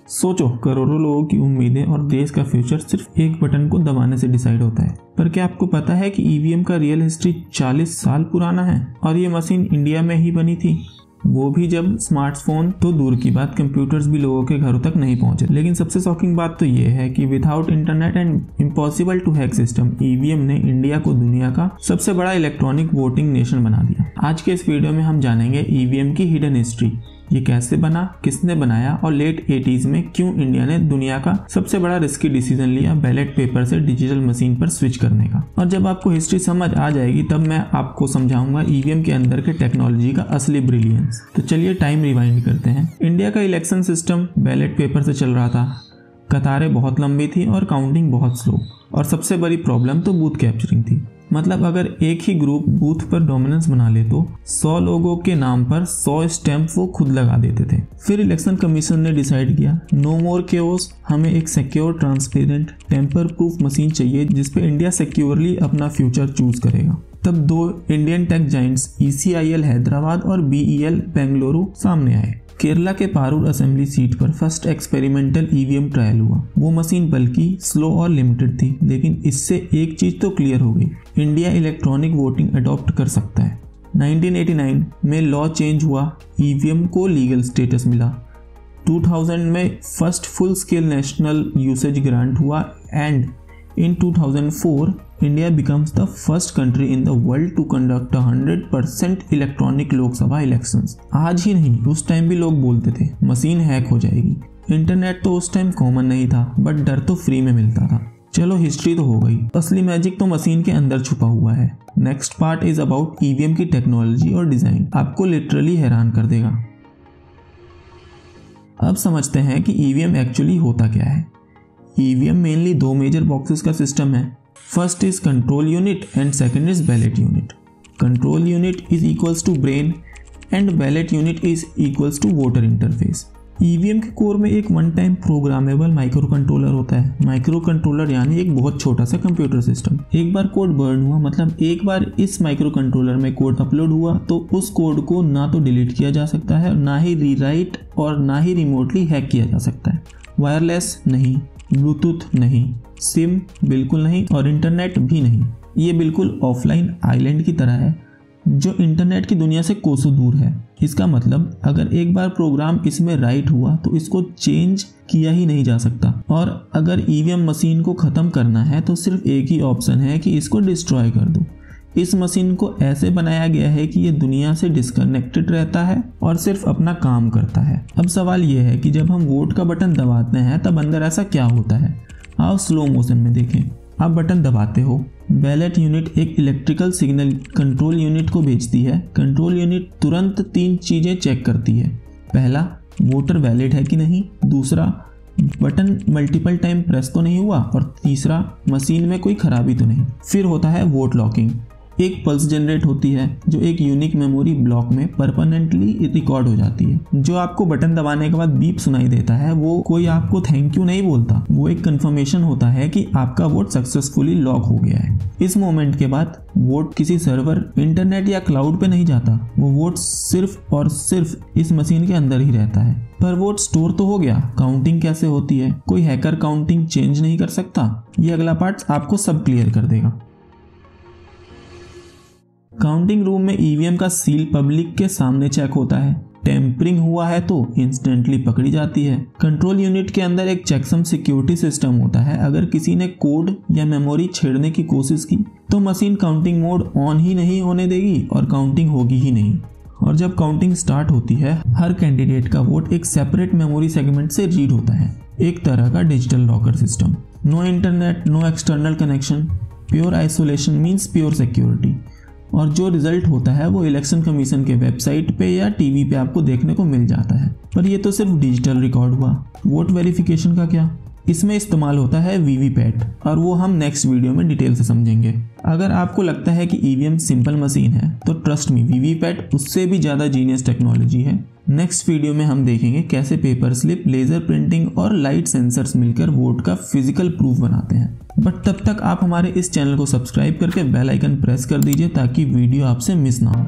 सोचो, करोड़ों लोगों की उम्मीदें और देश का फ्यूचर सिर्फ एक बटन को दबाने से डिसाइड होता है। पर क्या आपको पता है कि ईवीएम का रियल हिस्ट्री 40 साल पुराना है और ये मशीन इंडिया में ही बनी थी, वो भी जब स्मार्टफोन तो दूर की बात कंप्यूटर्स भी लोगों के घरों तक नहीं पहुंचे। लेकिन सबसे शॉकिंग बात तो ये है कि without internet and impossible to hack system, EVM ने इंडिया को दुनिया का सबसे बड़ा इलेक्ट्रॉनिक वोटिंग नेशन बना दिया। आज के इस वीडियो में हम जानेंगे ईवीएम की हिडन हिस्ट्री, ये कैसे बना, किसने बनाया और लेट 80s में क्यों इंडिया ने दुनिया का सबसे बड़ा रिस्की डिसीजन लिया बैलेट पेपर से डिजिटल मशीन पर स्विच करने का। और जब आपको हिस्ट्री समझ आ जाएगी तब मैं आपको समझाऊंगा ईवीएम के अंदर के टेक्नोलॉजी का असली ब्रिलियंस। तो चलिए टाइम रिवाइंड करते हैं। इंडिया का इलेक्शन सिस्टम बैलेट पेपर से चल रहा था, कतारें बहुत लंबी थी और काउंटिंग बहुत स्लो, और सबसे बड़ी प्रॉब्लम तो बूथ कैप्चरिंग थी। मतलब अगर एक ही ग्रुप बूथ पर डोमिनेंस बना ले तो 100 लोगों के नाम पर 100 स्टैंप वो खुद लगा देते थे। फिर इलेक्शन कमीशन ने डिसाइड किया, नो मोर केओस, हमें एक secure, transparent, tamper proof machine चाहिए जिसपे इंडिया सिक्योरली अपना फ्यूचर चूज करेगा। तब दो Indian tech giants ECIL Hyderabad और BEL बेंगलुरु सामने आए। केरला के पारूर असेंबली सीट पर फर्स्ट एक्सपेरिमेंटल ईवीएम ट्रायल हुआ। वो मशीन बल्कि स्लो और लिमिटेड थी, लेकिन इससे एक चीज तो क्लियर हो गई, इंडिया इलेक्ट्रॉनिक वोटिंग अडॉप्ट कर सकता है। 1989 में लॉ चेंज हुआ, ईवीएम को लीगल स्टेटस मिला। 2000 में first full scale national usage grant हुआ and in 2004 India becomes the first country in the world to conduct 100% electronic Lok Sabha elections. आज ही नहीं, उस टाइम भी लोग बोलते थे मशीन हैक हो जाएगी। इंटरनेट तो उस टाइम कॉमन नहीं था, बट डर तो फ्री में मिलता था। चलो हिस्ट्री तो हो गई, असली मैजिक तो मशीन के अंदर छुपा हुआ है। Next part is about EVM की टेक्नोलॉजी और डिजाइन, आपको लिटरली हैरान कर देगा। अब समझते हैं कि ईवीएम एक्चुअली होता क्या है। ईवीएम मेनली दो मेजर बॉक्सेस का सिस्टम है। First is control unit and second is ballot unit. Control unit is equals to brain and ballot unit is equals to voter interface. EVM के core में एक one time programmable microcontroller होता है। Micro controller यानी एक बहुत छोटा सा कंप्यूटर सिस्टम। एक बार कोड बर्न हुआ, मतलब एक बार इस माइक्रो कंट्रोलर में कोड अपलोड हुआ तो उस कोड को ना तो डिलीट किया जा सकता है, ना ही रीराइट और ना ही रिमोटली हैक किया जा सकता है। वायरलेस नहीं, ब्लूटूथ नहीं, सिम बिल्कुल नहीं और इंटरनेट भी नहीं। ये बिल्कुल ऑफलाइन आइलैंड की तरह है जो इंटरनेट की दुनिया से कोसों दूर है। इसका मतलब अगर एक बार प्रोग्राम इसमें राइट हुआ तो इसको चेंज किया ही नहीं जा सकता। और अगर ईवीएम मशीन को ख़त्म करना है तो सिर्फ एक ही ऑप्शन है कि इसको डिस्ट्रॉय कर दो। इस मशीन को ऐसे बनाया गया है कि ये दुनिया से डिस्कनेक्टेड रहता है और सिर्फ अपना काम करता है। अब सवाल ये है कि जब हम वोट का बटन दबाते हैं तब अंदर ऐसा क्या होता है। आओ स्लो मोशन में देखें। आप बटन दबाते हो, बैलेट यूनिट एक इलेक्ट्रिकल सिग्नल कंट्रोल यूनिट को भेजती है। कंट्रोल यूनिट तुरंत 3 चीज़ें चेक करती है। पहला, वोटर वैलिड है कि नहीं। दूसरा, बटन मल्टीपल टाइम प्रेस तो नहीं हुआ। और तीसरा, मशीन में कोई खराबी तो नहीं। फिर होता है वोट लॉकिंग। एक पल्स जनरेट होती है जो एक यूनिक मेमोरी ब्लॉक में परमानेंटली रिकॉर्ड हो जाती है। जो आपको बटन दबाने के बाद बीप सुनाई देता है वो कोई आपको थैंक यू नहीं बोलता, वो एक कंफर्मेशन होता है कि आपका वोट सक्सेसफुली लॉक हो गया है। इस मोमेंट के बाद वोट किसी सर्वर, इंटरनेट या क्लाउड पे नहीं जाता, वो वोट सिर्फ और सिर्फ इस मशीन के अंदर ही रहता है। पर वोट स्टोर तो हो गया, काउंटिंग कैसे होती है? कोई हैकर काउंटिंग चेंज नहीं कर सकता। ये अगला पार्ट आपको सब क्लियर कर देगा। काउंटिंग रूम में ईवीएम का सील पब्लिक के सामने चेक होता है। टेम्परिंग हुआ है तो इंस्टेंटली पकड़ी जाती है। कंट्रोल यूनिट के अंदर एक चेकसम सिक्योरिटी सिस्टम होता है। अगर किसी ने कोड या मेमोरी छेड़ने की कोशिश की तो मशीन काउंटिंग मोड ऑन ही नहीं होने देगी और काउंटिंग होगी ही नहीं। और जब काउंटिंग स्टार्ट होती है, हर कैंडिडेट का वोट एक सेपरेट मेमोरी सेगमेंट से रीड होता है। एक तरह का digital locker system. No internet, no external connection, pure isolation means pure security. और जो रिजल्ट होता है वो इलेक्शन कमीशन के वेबसाइट पे या टीवी पे आपको देखने को मिल जाता है। पर ये तो सिर्फ डिजिटल रिकॉर्ड हुआ। वोट वेरिफिकेशन का क्या? इसमें इस्तेमाल होता है वीवीपैट और वो हम नेक्स्ट वीडियो में डिटेल से समझेंगे। अगर आपको लगता है कि ईवीएम सिंपल मशीन है तो ट्रस्ट मी, वीवीपैट उससे भी ज़्यादा जीनियस टेक्नोलॉजी है। नेक्स्ट वीडियो में हम देखेंगे कैसे पेपर स्लिप, लेजर प्रिंटिंग और लाइट सेंसर्स मिलकर वोट का फिजिकल प्रूफ बनाते हैं। बट तब तक आप हमारे इस चैनल को सब्सक्राइब करके बेल आइकन प्रेस कर दीजिए ताकि वीडियो आपसे मिस ना हो।